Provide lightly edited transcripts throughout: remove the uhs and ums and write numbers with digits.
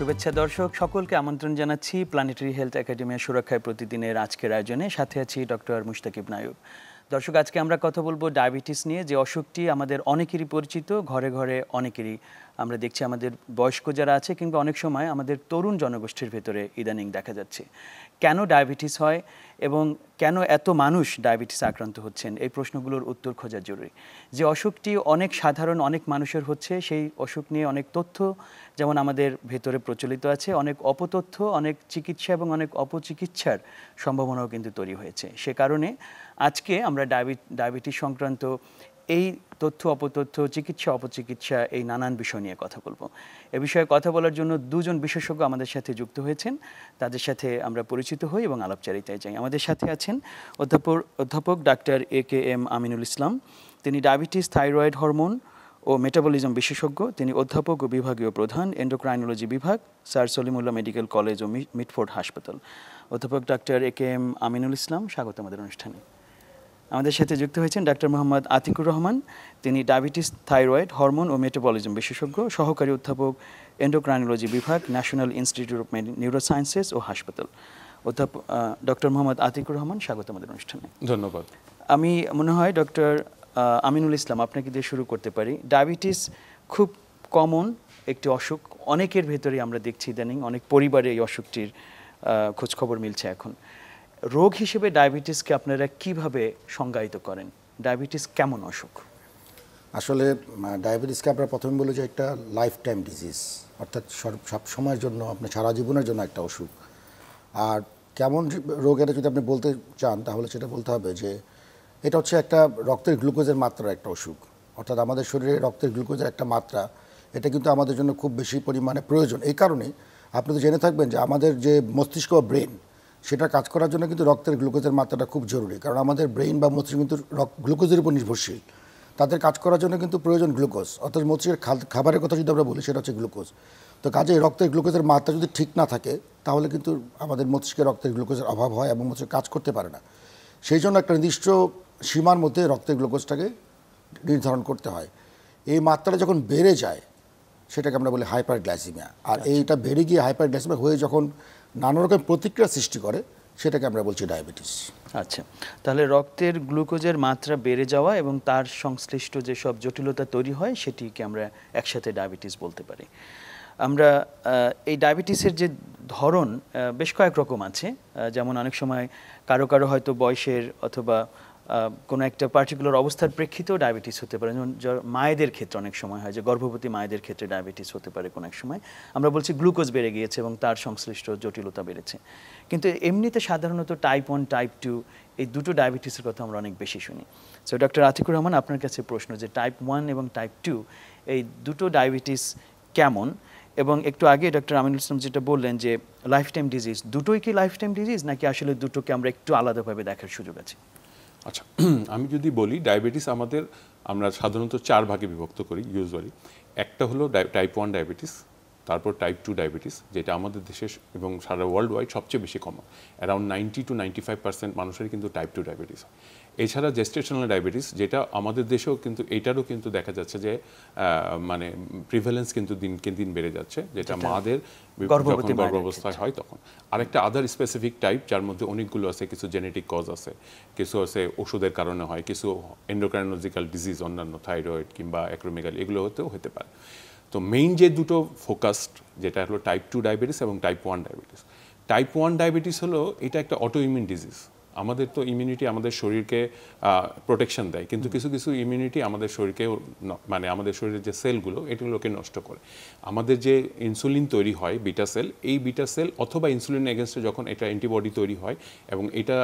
শুভেচ্ছা দর্শক সকলকে আমন্ত্রণ জানাচ্ছি প্ল্যানেটারি হেলথ একাডেমির সুরক্ষায় প্রতিদিনের আজকের আয়োজনে। সাথে আছি ডক্টর মুশতাকিব নায়ুব। দর্শক, আজকে আমরা কথা বলবো ডায়াবেটিস নিয়ে, যে অসুখটি আমাদের অনেকেরই পরিচিত, ঘরে ঘরে অনেকেরই আমরা দেখছি, আমাদের বয়স্ক যারা আছে কিংবা অনেক সময় আমাদের তরুণ জনগোষ্ঠীর ভেতরে ইদানিং দেখা যাচ্ছে। কেন ডায়াবেটিস হয় এবং কেন এত মানুষ ডায়াবেটিস আক্রান্ত হচ্ছেন, এই প্রশ্নগুলোর উত্তর খোঁজা জরুরি। যে অসুখটি অনেক সাধারণ, অনেক মানুষের হচ্ছে, সেই অসুখ নিয়ে অনেক তথ্য যেমন আমাদের ভেতরে প্রচলিত আছে, অনেক অপতথ্য, অনেক চিকিৎসা এবং অনেক অপচিকিৎসার সম্ভাবনাও কিন্তু তৈরি হয়েছে। সে কারণে আজকে আমরা ডায়াবেটিস সংক্রান্ত এই তথ্য, অপতথ্য, চিকিৎসা, অপচিকিৎসা, এই নানান বিষয় নিয়ে কথা বলবো। এ বিষয়ে কথা বলার জন্য দুজন বিশেষজ্ঞ আমাদের সাথে যুক্ত হয়েছেন। তাদের সাথে আমরা পরিচিত হই এবং আলাপচারিতায় যাই। আমাদের সাথে আছেন অধ্যাপক ডাক্তার একেএম আমিনুল ইসলাম। তিনি ডায়াবেটিস, থাইরয়েড হরমোন ও মেটাবলিজম বিশেষজ্ঞ। তিনি অধ্যাপক ও বিভাগীয় প্রধান, এন্ডোক্রাইনোলজি বিভাগ, স্যার সলিমুল্লাহ মেডিকেল কলেজ ও মিটফোর্ড হাসপাতাল। অধ্যাপক ডাক্তার একেএম আমিনুল ইসলাম, স্বাগত আমাদের অনুষ্ঠানে। আমাদের সাথে যুক্ত হয়েছেন ডাক্তার মোহাম্মদ আতিকুর রহমান। তিনি ডায়াবেটিস, থাইরয়েড হরমোন ও মেটাবলিজম বিশেষজ্ঞ, সহকারী অধ্যাপক, এন্ডোক্রাইনোলজি বিভাগ, ন্যাশনাল ইনস্টিটিউট অফ নিউরোসায়েন্সেস ও হাসপাতাল। অধ্যাপক ডক্টর মোহাম্মদ আতিকুর রহমান, স্বাগত আমাদের অনুষ্ঠানে। ধন্যবাদ। আমি মনে হয় ডক্টর আমিনুল ইসলাম, আপনাকে দিয়ে শুরু করতে পারি। ডায়াবেটিস খুব কমন একটি অসুখ, অনেকের ভেতরেই আমরা দেখছি ইদানিং, অনেক পরিবারে এই অসুখটির খোঁজখবর মিলছে এখন। রোগ হিসেবে ডায়াবেটিসকে আপনারা কিভাবে সংজ্ঞায়িত করেন? ডায়াবেটিস কেমন অসুখ? আসলে ডায়াবেটিসকে আমরা প্রথমে বলি যে একটা লাইফ টাইম ডিজিজ, অর্থাৎ সব সময়ের জন্য, আপনার সারা জীবনের জন্য একটা অসুখ। আর কেমন রোগ এটা যদি আপনি বলতে চান, তাহলে সেটা বলতে হবে যে এটা হচ্ছে একটা রক্তের গ্লুকোজের মাত্রার একটা অসুখ। অর্থাৎ আমাদের শরীরে রক্তের গ্লুকোজের একটা মাত্রা, এটা কিন্তু আমাদের জন্য খুব বেশি পরিমাণে প্রয়োজন। এই কারণে আপনি তো জেনে থাকবেন যে আমাদের যে মস্তিষ্ক বা ব্রেন, সেটা কাজ করার জন্য কিন্তু রক্তের গ্লুকোজের মাত্রাটা খুব জরুরি। কারণ আমাদের ব্রেন বা মস্তিষ্ক কিন্তু গ্লুকোজের উপর নির্ভরশীল। তাদের কাজ করার জন্য কিন্তু প্রয়োজন গ্লুকোজ। অর্থাৎ মস্তিষ্কের খাবারের কথা যদি আমরা বলি, সেটা হচ্ছে গ্লুকোজ। তো কাজেই রক্তের গ্লুকোজের মাত্রা যদি ঠিক না থাকে, তাহলে কিন্তু আমাদের মস্তিষ্কে রক্তের গ্লুকোজের অভাব হয় এবং মস্তিষ্ক কাজ করতে পারে না। সেই জন্য একটা নির্দিষ্ট সীমার মধ্যে রক্তের গ্লুকোজটাকে নির্ধারণ করতে হয়। এই মাত্রাটা যখন বেড়ে যায়, সেটাকে আমরা বলি হাইপারগ্লাইসিমিয়া। আর এইটা বেড়ে গিয়ে হাইপারগ্লাইসিমিয়া হয়ে যখন নানা রকম প্রতিক্রিয়া সৃষ্টি করে, সেটাকে আমরা বলছি ডায়াবেটিস। আচ্ছা, তাহলে রক্তের গ্লুকোজের মাত্রা বেড়ে যাওয়া এবং তার সংশ্লিষ্ট যেসব জটিলতা তৈরি হয়, সেটিকে আমরা একসাথে ডায়াবেটিস বলতে পারি। আমরা এই ডায়াবেটিসের যে ধরন বেশ কয়েক রকম আছে। যেমন অনেক সময় কারো কারো হয়তো বয়সের অথবা কোনো একটা পার্টিকুলার অবস্থার প্রেক্ষিতেও ডায়াবেটিস হতে পারে। যেমন মায়েদের ক্ষেত্রে অনেক সময় হয় যে গর্ভবতী মায়েদের ক্ষেত্রে ডায়াবেটিস হতে পারে কোনো এক সময়। আমরা বলছি গ্লুকোজ বেড়ে গিয়েছে এবং তার সংশ্লিষ্ট জটিলতা বেড়েছে। কিন্তু এমনিতে সাধারণত টাইপ 1, টাইপ 2 এই দুটো ডায়াবেটিসের কথা আমরা অনেক বেশি শুনি। সো ডক্টর আতিকুর রহমান, আপনার কাছে প্রশ্ন যে টাইপ 1 এবং টাইপ 2 এই দুটো ডায়াবেটিস কেমন? এবং একটু আগে ডক্টর আমিনুল ইসলাম যেটা বললেন যে লাইফ টাইম ডিজিজ, দুটোই কি লাইফ টাইম ডিজিজ নাকি আসলে দুটোকে আমরা একটু আলাদাভাবে দেখার সুযোগ আছে? আচ্ছা, আমি যদি বলি ডায়াবেটিস আমরা সাধারণত 4 ভাগে বিভক্ত করি ইউজুয়ালি। একটা হলো টাইপ 1 ডায়াবেটিস, তারপর টাইপ 2 ডায়াবেটিস, যেটা আমাদের দেশে এবং সারা ওয়ার্ল্ড ওয়াইড সবচেয়ে বেশি কমন। অ্যারাউন্ড 90 to 95% মানুষের কিন্তু টাইপ 2 ডায়াবেটিস হয়। এছাড়া জেস্টেশনাল ডায়াবেটিস, যেটা আমাদের দেশেও কিন্তু এটারও কিন্তু দেখা যাচ্ছে যে মানে প্রিভ্যালেন্স কিন্তু দিনকে দিন বেড়ে যাচ্ছে, যেটা মাদের যখন গর্ভাবস্থায় হয় তখন। আরেকটা আদার স্পেসিফিক টাইপ, যার মধ্যে অনেকগুলো আছে, কিছু জেনেটিক কজ আছে, কিছু আছে ওষুধের কারণে হয়, কিছু এন্ডোক্রাইনোলজিক্যাল ডিজিজ, অন্যান্য থাইরয়েড কিংবা অ্যাক্রোমেগালি, এগুলো হতে পারে। তো মেইন যে দুটো ফোকাসড, যেটা হলো টাইপ 2 ডায়াবেটিস এবং টাইপ 1 ডায়াবেটিস। টাইপ 1 ডায়াবেটিস হলো এটা একটা অটো ইমিউন ডিজিজ। আমাদের তো ইমিউনিটি আমাদের শরীরকে প্রোটেকশন দেয়, কিন্তু কিছু কিছু ইমিউনিটি আমাদের শরীরকে, মানে আমাদের শরীরের যে সেলগুলো, এগুলোকে নষ্ট করে। আমাদের যে ইনসুলিন তৈরি হয়, বিটা সেল, এই বিটা সেল অথবা ইনসুলিন এগেনস্টে যখন এটা অ্যান্টিবডি তৈরি হয় এবং এটা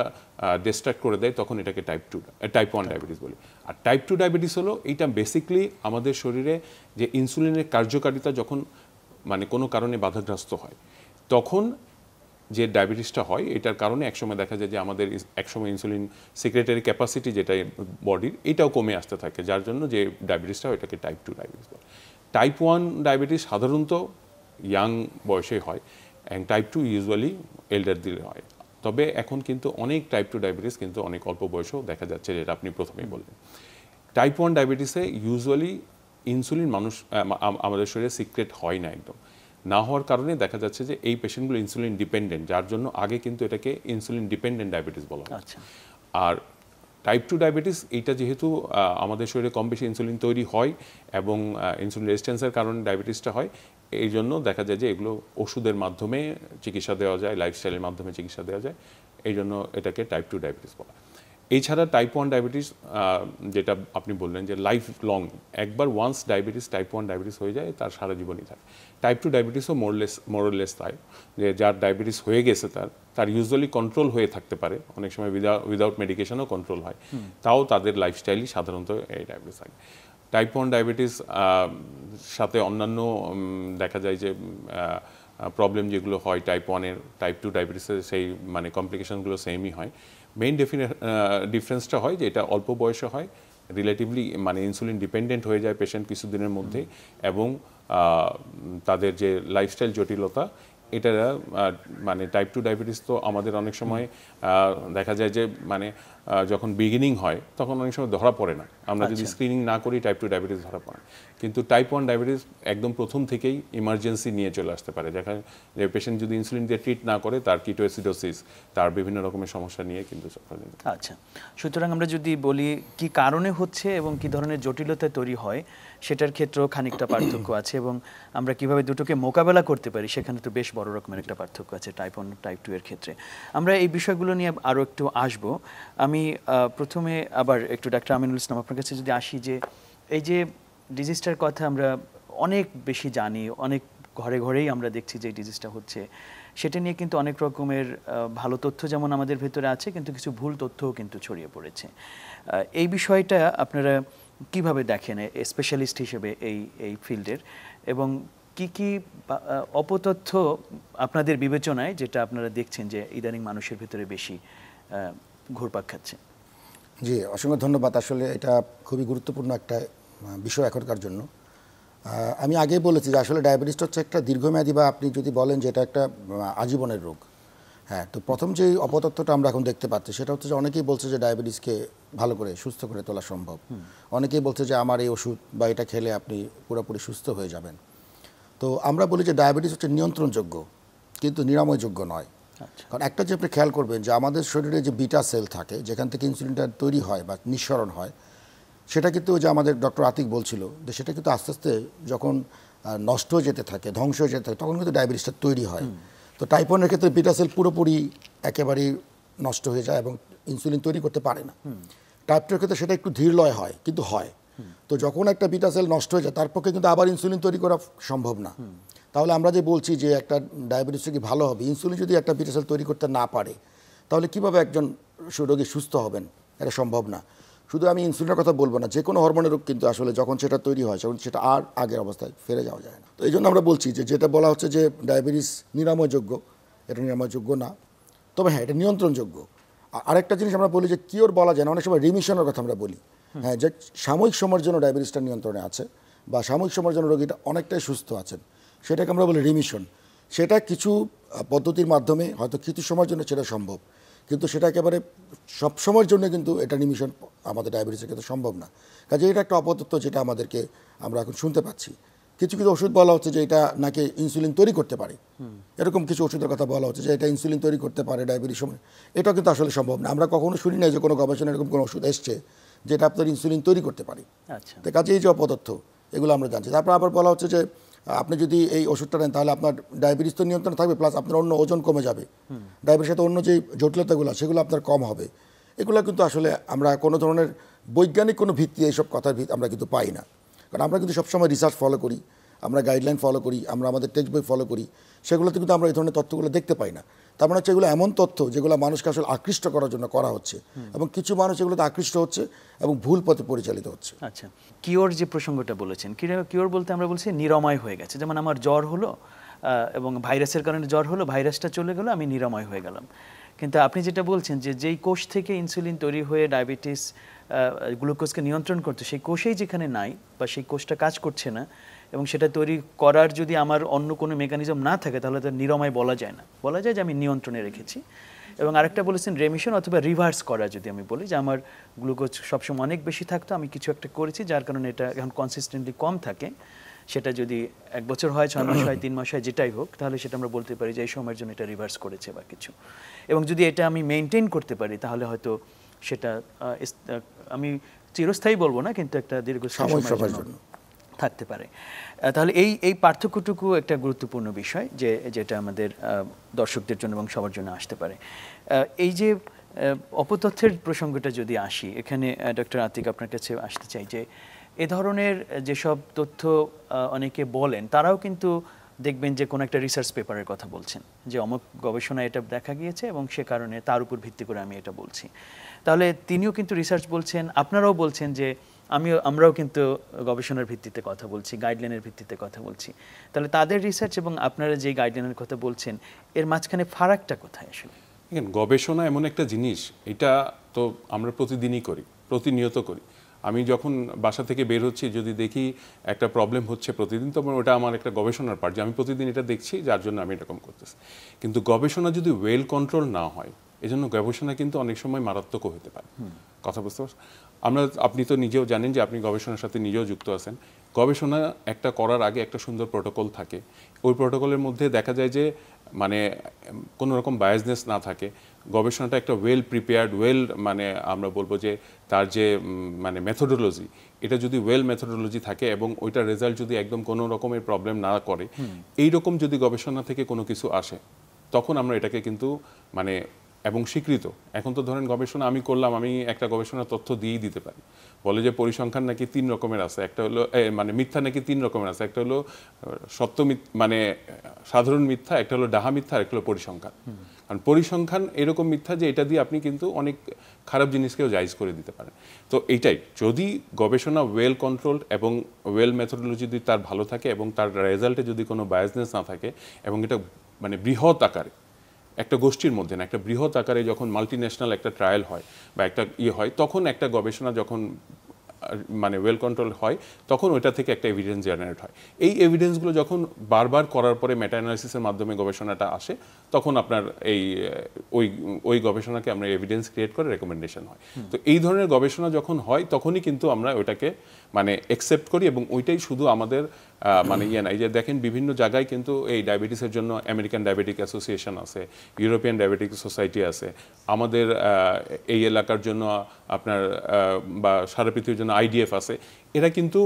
ডিস্ট্রাক্ট করে দেয়, তখন এটাকে টাইপ 1 ডায়াবেটিস বলি। আর টাইপ 2 ডায়াবেটিস হলো এইটা বেসিকলি আমাদের শরীরে যে ইনসুলিনের কার্যকারিতা যখন মানে কোনো কারণে বাধাগ্রস্ত হয়, তখন যে ডায়াবেটিসটা হয়, এটার কারণে একসময় দেখা যায় যে আমাদের একসময় ইনসুলিন সিক্রেটারি ক্যাপাসিটি যেটা বডির, এটাও কমে আসতে থাকে, যার জন্য যে ডায়াবেটিসটা হয়, এটাকে টাইপ 2 ডায়াবেটিস বলে। টাইপ 1 ডায়াবেটিস সাধারণত ইয়াং বয়সে হয়, অ্যান্ড টাইপ 2 ইউজুয়ালি এল্ডারদের হয়। তবে এখন কিন্তু অনেক টাইপ 2 ডায়াবেটিস কিন্তু অনেক অল্প বয়সেও দেখা যাচ্ছে, যেটা আপনি প্রথমেই বললেন। টাইপ 1 ডায়াবেটিসে ইউজুয়ালি ইনসুলিন আমাদের শরীরে সিক্রেট হয় না একদম। না হওয়ার কারণে দেখা যাচ্ছে যে এই পেশেন্টগুলো ইনসুলিন ডিপেন্ডেন্ট, যার জন্য আগে কিন্তু এটাকে ইনসুলিন ডিপেন্ডেন্ট ডায়াবেটিস বলা হয়। আচ্ছা। আর টাইপ 2 ডায়াবেটিস এইটা যেহেতু আমাদের শরীরে কম বেশি ইনসুলিন তৈরি হয় এবং ইনসুলিন রেজিস্ট্যান্সের কারণে ডায়াবেটিসটা হয়, এই জন্য দেখা যায় যে এগুলো ওষুধের মাধ্যমে চিকিৎসা দেওয়া যায়, লাইফস্টাইলের মাধ্যমে চিকিৎসা দেওয়া যায়, এই জন্য এটাকে টাইপ 2 ডায়াবেটিস বলা হয়। এছাড়া টাইপ 1 ডায়াবেটিস যেটা আপনি বললেন যে লাইফ লং, একবার ওয়ান্স ডায়াবেটিস টাইপ 1 ডায়াবেটিস হয়ে যায় তার সারা জীবনই থাকে। টাইপ 2 ডায়াবেটিসও মোরলেস তাই, যে যার ডায়াবেটিস হয়ে গেছে তার ইউজুয়ালি কন্ট্রোল হয়ে থাকতে পারে, অনেক সময় উইদাউট মেডিকেশনও কন্ট্রোল হয়, তাও তাদের লাইফস্টাইলই সাধারণত এই ডায়াবেটিস থাকে। টাইপ 1 ডায়াবেটিস সাথে অন্যান্য দেখা যায় যে প্রবলেম যেগুলো হয় টাইপ 1-এর, টাইপ 2 ডায়াবেটিসের সেই মানে কমপ্লিকেশনগুলো সেমই হয়। মেইন ডিফারেন্সটা হয় যে এটা অল্প বয়সে হয়, রিলেটিভলি মানে ইনসুলিন ডিপেন্ডেন্ট হয়ে যায় পেশেন্ট কিছুদিনের মধ্যে, এবং তাদের যে লাইফস্টাইল জটিলতা, এটা মানে টাইপ 2 ডায়াবেটিস তো আমাদের অনেক সময় দেখা যায় যে মানে যখন বিগিনিং হয় তখন অনেক সময় ধরা পড়ে না, আমরা যদি স্ক্রিনিং না করি টাইপ 2 ডায়াবেটিস ধরা পড়ে। কিন্তু টাইপ 1 ডায়াবেটিস একদম প্রথম থেকেই ইমার্জেন্সি নিয়ে চলে আসতে পারে, দেখা যে পেশেন্ট যদি ইনসুলিন দিয়ে ট্রিট না করে তার কিটোএসিডোসিস, তার বিভিন্ন রকমের সমস্যা নিয়ে কিন্তু। আচ্ছা, সুতরাং আমরা যদি বলি কি কারণে হচ্ছে এবং কি ধরনের জটিলতা তৈরি হয়, সেটার ক্ষেত্রেও খানিকটা পার্থক্য আছে, এবং আমরা কিভাবে দুটোকে মোকাবেলা করতে পারি সেখানে তো বেশ বড় রকমের একটা পার্থক্য আছে টাইপ 1 টাইপ 2 এর ক্ষেত্রে। আমরা এই বিষয়গুলো নিয়ে আরও একটু আসবো। আমি প্রথমে আবার একটু ডাক্তার আমিনুল ইসলাম আপনার কাছে যদি আসি, যে এই যে ডিজিজটার কথা আমরা অনেক বেশি জানি, অনেক ঘরে ঘরেই আমরা দেখছি যে এই ডিজিজটা হচ্ছে, সেটা নিয়ে কিন্তু অনেক রকমের ভালো তথ্য যেমন আমাদের ভেতরে আছে, কিন্তু কিছু ভুল তথ্যও কিন্তু ছড়িয়ে পড়েছে। এই বিষয়টা আপনারা কিভাবে দেখেন স্পেশালিস্ট হিসেবে এই ফিল্ডের, এবং কি কি অপতথ্য আপনাদের বিবেচনায় যেটা আপনারা দেখছেন যে ইদানিং মানুষের ভিতরে বেশি ঘুরপাক খাচ্ছে? জি, অসংখ্য ধন্যবাদ। আসলে এটা খুবই গুরুত্বপূর্ণ একটা বিষয় এখনকার জন্য। আমি আগেই বলেছি যে আসলে ডায়াবেটিসটা হচ্ছে একটা দীর্ঘমেয়াদী, বা আপনি যদি বলেন যে এটা একটা আজীবনের রোগ। হ্যাঁ, তো প্রথম যে অপতথ্যটা আমরা এখন দেখতে পাচ্ছি সেটা হচ্ছে যে অনেকেই বলছে যে ডায়াবেটিসকে ভালো করে সুস্থ করে তোলা সম্ভব, অনেকেই বলছে যে আমার এই ওষুধ বা এটা খেলে আপনি পুরোপুরি সুস্থ হয়ে যাবেন। তো আমরা বলি যে ডায়াবেটিস হচ্ছে নিয়ন্ত্রণযোগ্য কিন্তু নিরাময়যোগ্য নয়। কারণ একটা যে আপনি খেয়াল করবেন যে আমাদের শরীরে যে বিটা সেল থাকে যেখান থেকে ইনসুলিনটা তৈরি হয় বা নিঃসরণ হয়, সেটা কিন্তু যে আমাদের ডক্টর আতিক বলছিল যে সেটা কিন্তু আস্তে আস্তে যখন নষ্ট হয়ে যেতে থাকে, ধ্বংস হয়ে যেতে থাকে, তখন কিন্তু ডায়াবেটিসটা তৈরি হয়। তো টাইপ 1-এর ক্ষেত্রে বিটা সেল পুরোপুরি একেবারেই নষ্ট হয়ে যায় এবং ইনসুলিন তৈরি করতে পারে না। টাইপ 2-এর ক্ষেত্রে সেটা একটু ধীরলয় হয়, কিন্তু হয়। তো যখন একটা বিটা সেল নষ্ট হয়ে যায় তার পক্ষে কিন্তু আবার ইনসুলিন তৈরি করা সম্ভব না। তাহলে আমরা যে বলছি যে একটা ডায়াবেটিস কি ভালো হবে, ইনসুলিন যদি একটা বিটা সেল তৈরি করতে না পারে তাহলে কিভাবে একজন রোগী সুস্থ হবেন? এটা সম্ভব না। শুধু আমি ইনসুলিনের কথা বলবো না, যে কোনো হরমোনের রোগ কিন্তু আসলে যখন সেটা তৈরি হয় তখন সেটা আর আগের অবস্থায় ফিরে যাওয়া যায় না। তো এই জন্য আমরা বলছি যে যেটা বলা হচ্ছে যে ডায়াবেটিস নিরাময়যোগ্য, এটা নিরাময়যোগ্য না, তবে হ্যাঁ এটা নিয়ন্ত্রণযোগ্য। আরেকটা জিনিস আমরা বলি যে কিওর বলা যায় না, অনেক সময় রিমিশনের কথা আমরা বলি। হ্যাঁ, যে সাময়িক সময়ের জন্য ডায়াবেটিসটা নিয়ন্ত্রণে আছে বা সাময়িক সময়ের জন্য রোগীটা অনেকটাই সুস্থ আছেন, সেটাকে আমরা বলি রিমিশন। সেটা কিছু পদ্ধতির মাধ্যমে হয়তো কিছু সময়ের জন্য সেটা সম্ভব, কিন্তু সেটা একেবারে সব সময়ের জন্য কিন্তু এটা রিমিশন আমাদের ডায়াবেটিসের ক্ষেত্রে সম্ভব না। কাজে এটা একটা অপতথ্য যেটা আমরা এখন শুনতে পাচ্ছি। কিছু কিছু ওষুধ বলা হচ্ছে যে এটা নাকি ইনসুলিন তৈরি করতে পারে, এরকম কিছু ওষুধের কথা বলা হচ্ছে যে এটা ইনসুলিন তৈরি করতে পারে ডায়াবেটিস সময়। এটাও কিন্তু আসলে সম্ভব না। আমরা কখনো শুনি না যে কোনো গবেষণা এরকম কোনো ওষুধ এসছে যেটা আপনার ইনসুলিন তৈরি করতে পারে। আচ্ছা, তো কাজে এই যে অপতথ্য এগুলো আমরা জানছি। তারপর আবার বলা হচ্ছে যে আপনি যদি এই ওষুধটা নেন তাহলে আপনার ডায়াবেটিস তো নিয়ন্ত্রণে থাকবে, প্লাস আপনার অন্য ওজন কমে যাবে, ডায়াবেটিসের সাথে অন্য যে জটিলতাগুলো সেগুলো আপনার কম হবে। এগুলো কিন্তু আসলে আমরা কোনো ধরনের বৈজ্ঞানিক কোনো ভিত্তি এইসব কথার আমরা কিন্তু পাই না। কারণ আমরা কিন্তু সবসময় রিসার্চ ফলো করি, আমরা গাইডলাইন ফলো করি, আমরা আমাদের টেক্সট বই ফলো করি, সেগুলোতে কিন্তু আমরা এই ধরনের তথ্যগুলো দেখতে পাই না। তার মানে হচ্ছে এগুলো এমন তথ্য যেগুলো মানুষকে আসলে আকৃষ্ট করার জন্য করা হচ্ছে, এবং কিছু মানুষ এগুলোতে আকৃষ্ট হচ্ছে এবং ভুল পথে পরিচালিত হচ্ছে। আচ্ছা, কিওর যে প্রসঙ্গটা বলেছেন, কিওর বলতে আমরা বলছি নিরাময় হয়ে গেছে। যেমন আমার জ্বর হলো এবং ভাইরাসের কারণে জ্বর হলো, ভাইরাসটা চলে গেলো, আমি নিরাময় হয়ে গেলাম। কিন্তু আপনি যেটা বলছেন যে যেই কোষ থেকে ইনসুলিন তৈরি হয়ে ডায়াবেটিস গ্লুকোজকে নিয়ন্ত্রণ করতে, সেই কোষেই যেখানে নাই বা সেই কোষটা কাজ করছে না, এবং সেটা তৈরি করার যদি আমার অন্য কোনো মেকানিজম না থাকে তাহলে তার নিরাময় বলা যায় না, বলা যায় যে আমি নিয়ন্ত্রণে রেখেছি। এবং আরেকটা বলেছেন রেমিশন অথবা রিভার্স করা, যদি আমি বলি যে আমার গ্লুকোজ সবসময় অনেক বেশি থাকতো, আমি কিছু একটা করেছি যার কারণে এটা এখন কনসিস্টেন্টলি কম থাকে, সেটা যদি 1 বছর হয়, 6 মাস হয়, 3 মাস হয়, যেটাই হোক, তাহলে সেটা আমরা বলতে পারি যে এই সময়ের জন্য এটা রিভার্স করেছে বা কিছু। এবং যদি এটা আমি মেনটেন করতে পারি তাহলে হয়তো সেটা আমি চিরস্থায়ী বলবো না, কিন্তু একটা দীর্ঘস্থায়ী সময়ের জন্য থাকতে পারে। তাহলে এই পার্থক্যটুকু একটা গুরুত্বপূর্ণ বিষয় যেটা আমাদের দর্শকদের জন্য এবং সবার জন্য আসতে পারে। এই যে অপতথ্যের প্রসঙ্গটা যদি আসি, এখানে ডক্টর আতিক আপনার কাছে আসতে চাই যে এ ধরনের যেসব তথ্য অনেকে বলেন, তারাও কিন্তু দেখবেন যে কোনো একটা রিসার্চ পেপারের কথা বলছেন, যে অমুক গবেষণায় এটা দেখা গিয়েছে এবং সে কারণে তার উপর ভিত্তি করে আমি এটা বলছি। তাহলে তিনিও কিন্তু রিসার্চ বলছেন, আপনারাও বলছেন যে আমরাও কিন্তু গবেষণার ভিত্তিতে কথা বলছি, গাইডলাইনের ভিত্তিতে কথা বলছি। তাহলে তাদের রিসার্চ এবং আপনারা যে গাইডলাইনের কথা বলছেন, এর মাঝখানে ফারাকটা কোথায় আসলে? গবেষণা এমন একটা জিনিস, এটা তো আমরা প্রতিদিনই করি, প্রতিনিয়ত করি। আমি যখন বাসা থেকে বের হচ্ছি, যদি দেখি একটা প্রবলেম হচ্ছে প্রতিদিন, তখন ওটা আমার একটা গবেষণার পার্ট, যে আমি প্রতিদিন এটা দেখছি, যার জন্য আমি এরকম করতেছি। কিন্তু গবেষণা যদি ওয়েল কন্ট্রোল না হয়, এজন্য গবেষণা কিন্তু অনেক সময় মারাত্মকও হতে পারে। কথা বুঝতে পারছেন? আপনি তো নিজেও জানেন যে আপনি গবেষণার সাথে নিজেও যুক্ত আছেন। গবেষণা একটা করার আগে একটা সুন্দর প্রোটোকল থাকে। ওই প্রোটোকলের মধ্যে দেখা যায় যে মানে কোনো রকম বায়াসনেস না থাকে। গবেষণাটা একটা ওয়েল প্রিপেয়ার্ড, মানে আমরা বলবো যে তার যে মানে মেথোডোলজি, এটা যদি ওয়েল মেথোডোলজি থাকে এবং ওইটার রেজাল্ট যদি একদম কোনো রকমের প্রবলেম না করে, এইরকম যদি গবেষণা থেকে কোনো কিছু আসে, তখন আমরা এটাকে কিন্তু মানে এবং স্বীকৃত। এখন তো ধরেন গবেষণা আমি করলাম, আমি একটা গবেষণার তথ্য দিয়েই দিতে পারি। বলে যে পরিসংখ্যান নাকি 3 রকমের আছে, একটা হলো মানে মিথ্যা নাকি 3 রকমের আছে, একটা হলো সত্য মানে সাধারণ মিথ্যা, একটা হলো ডাহা মিথ্যা, আর একটা হলো পরিসংখ্যান। কারণ পরিসংখ্যান এরকম মিথ্যা যে এটা দিয়ে আপনি কিন্তু অনেক খারাপ জিনিসকেও জায়েজ করে দিতে পারেন। তো এইটাই, যদি গবেষণা ওয়েল কন্ট্রোলড এবং ওয়েল মেথোডোলজি যদি তার ভালো থাকে এবং তার রেজাল্টে যদি কোনো বায়াসনেস না থাকে, এবং এটা মানে বৃহৎ আকারে একটা গোষ্ঠীর মধ্যে না, একটা বৃহৎ আকারে যখন মাল্টিন্যাশনাল একটা ট্রায়াল হয় বা একটা হয়, তখন একটা গবেষণা যখন মানে ওয়েল কন্ট্রোল হয়, তখন ওইটা থেকে একটা এভিডেন্স জেনারেট হয়। এই এভিডেন্সগুলো যখন বারবার করার পরে মেটা অ্যানালাইসিসের মাধ্যমে গবেষণাটা আসে, তখন আপনার ওই গবেষণাকে আমরা এভিডেন্স ক্রিয়েট করে রেকমেন্ডেশন হয়। তো এই ধরনের গবেষণা যখন হয়, তখনই কিন্তু আমরা ওইটাকে মানে অ্যাকসেপ্ট করি, এবং ওইটাই শুধু আমাদের মানে না। এই যে দেখেন বিভিন্ন জায়গায় কিন্তু এই ডায়াবেটিসের জন্য আমেরিকান ডায়াবেটিক অ্যাসোসিয়েশন আছে, ইউরোপিয়ান ডায়াবেটিক সোসাইটি আছে, আমাদের এই এলাকার জন্য আপনার বা সারা পৃথিবীর জন্য IDF আছে। এরা কিন্তু